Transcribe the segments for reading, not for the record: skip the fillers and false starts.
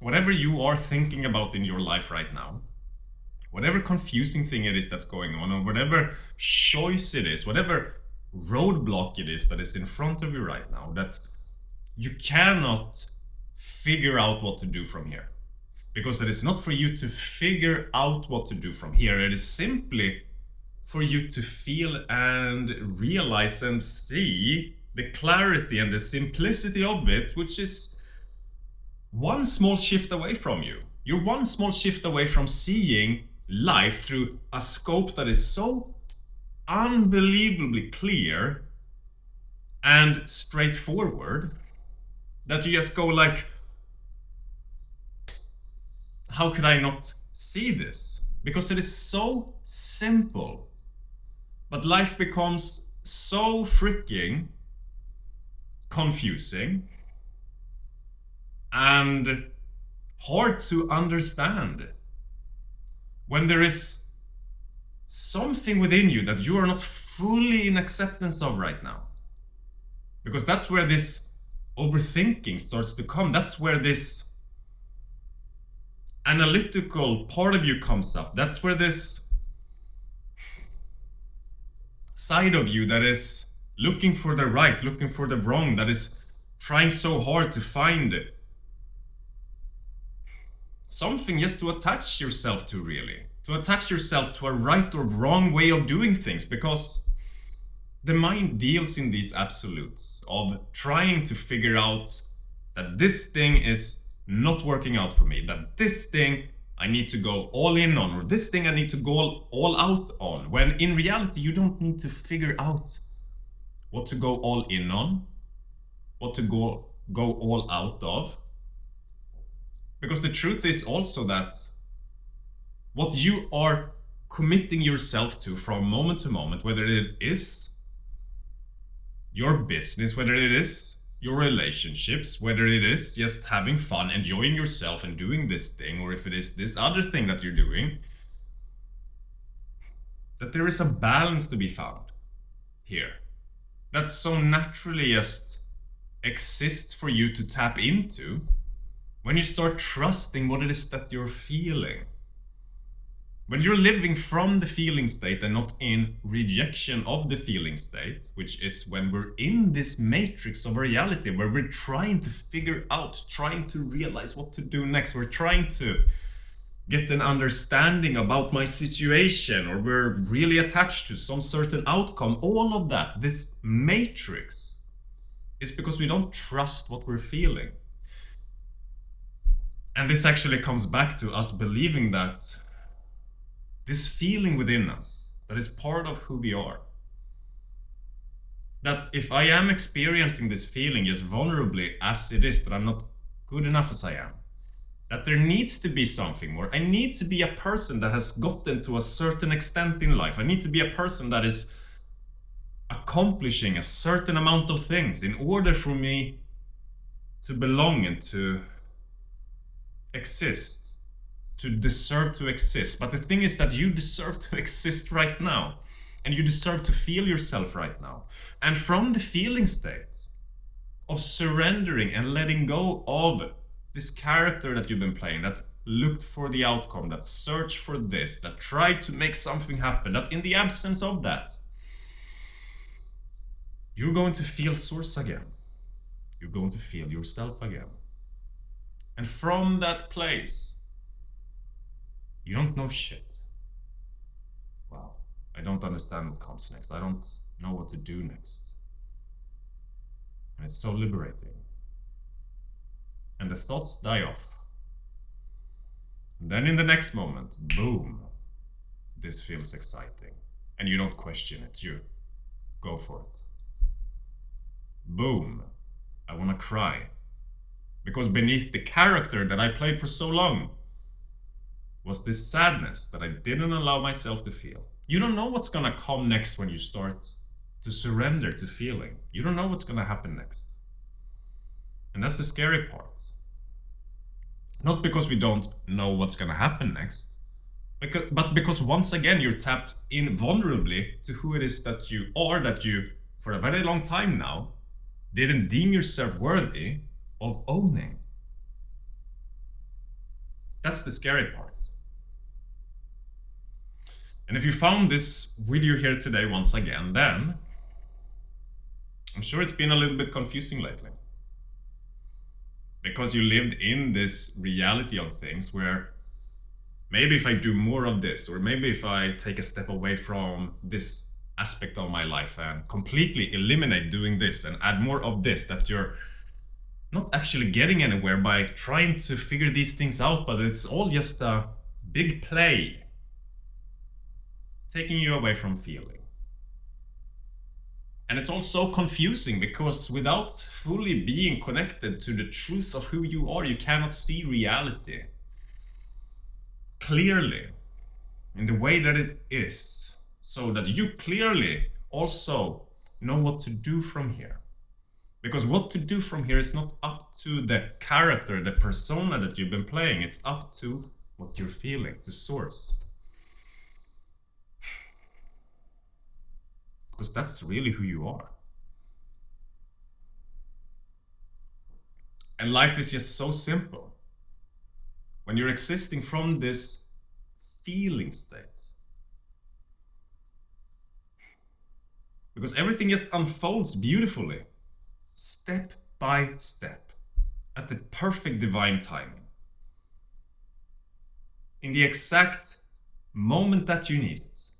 whatever you are thinking about in your life right now, whatever confusing thing it is that's going on, or whatever choice it is, whatever roadblock it is that is in front of you right now, that you cannot figure out what to do from here. Because it is not for you to figure out what to do from here. It is simply for you to feel and realize and see the clarity and the simplicity of it, which is one small shift away from you. You're one small shift away from seeing life through a scope that is so unbelievably clear and straightforward that you just go like, how could I not see this? Because it is so simple. But life becomes so freaking confusing and hard to understand when there is something within you that you are not fully in acceptance of right now. Because that's where this overthinking starts to come. That's where this analytical part of you comes up. That's where this side of you that is looking for the right, looking for the wrong, that is trying so hard to find something just to attach yourself to, really. To attach yourself to a right or wrong way of doing things, because the mind deals in these absolutes of trying to figure out that this thing is not working out for me, that this thing I need to go all in on, or this thing I need to go all out on, when in reality you don't need to figure out what to go all in on, what to go all out of. Because the truth is also that what you are committing yourself to from moment to moment, whether it is your business, whether it is your relationships, whether it is just having fun, enjoying yourself and doing this thing, or if it is this other thing that you're doing, that there is a balance to be found here that so naturally just exists for you to tap into when you start trusting what it is that you're feeling. When you're living from the feeling state and not in rejection of the feeling state, which is when we're in this matrix of reality where we're trying to figure out, trying to realize what to do next, we're trying to get an understanding about my situation, or we're really attached to some certain outcome, all of that, this matrix, is because we don't trust what we're feeling. And this actually comes back to us believing that this feeling within us, that is part of who we are. That if I am experiencing this feeling just vulnerably as it is, that I'm not good enough as I am, that there needs to be something more. I need to be a person that has gotten to a certain extent in life. I need to be a person that is accomplishing a certain amount of things in order for me to belong and to exist, to deserve to exist. But the thing is that you deserve to exist right now, and you deserve to feel yourself right now. And from the feeling state of surrendering and letting go of this character that you've been playing, that looked for the outcome, that searched for this, that tried to make something happen, that in the absence of that, you're going to feel source again. You're going to feel yourself again. And from that place, you don't know shit. Wow, I don't understand what comes next. I don't know what to do next. And it's so liberating. And the thoughts die off. And then in the next moment, boom, this feels exciting. And you don't question it, you go for it. Boom, I want to cry. Because beneath the character that I played for so long was this sadness that I didn't allow myself to feel. You don't know what's gonna come next when you start to surrender to feeling. You don't know what's gonna happen next. And that's the scary part. Not because we don't know what's gonna happen next, but because once again you're tapped in vulnerably to who it is that you are, that you, for a very long time now, didn't deem yourself worthy of owning. That's the scary part. And if you found this video here today once again, then I'm sure it's been a little bit confusing lately. Because you lived in this reality of things where maybe if I do more of this, or maybe if I take a step away from this aspect of my life and completely eliminate doing this and add more of this, that you're not actually getting anywhere by trying to figure these things out, but it's all just a big play, taking you away from feeling. And it's all so confusing because without fully being connected to the truth of who you are, you cannot see reality clearly in the way that it is, so that you clearly also know what to do from here. Because what to do from here is not up to the character, the persona that you've been playing. It's up to what you're feeling, to source. Because that's really who you are. And life is just so simple. When you're existing from this feeling state. Because everything just unfolds beautifully, step by step, at the perfect divine timing. In the exact moment that you need it.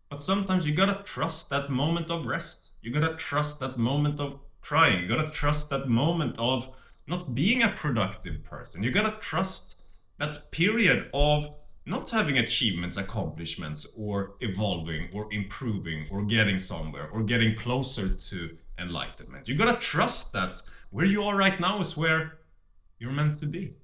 But sometimes you gotta trust that moment of rest. You gotta trust that moment of crying. You gotta trust that moment of not being a productive person. You gotta trust that period of not having achievements, accomplishments, or evolving, or improving, or getting somewhere, or getting closer to enlightenment. You gotta trust that where you are right now is where you're meant to be.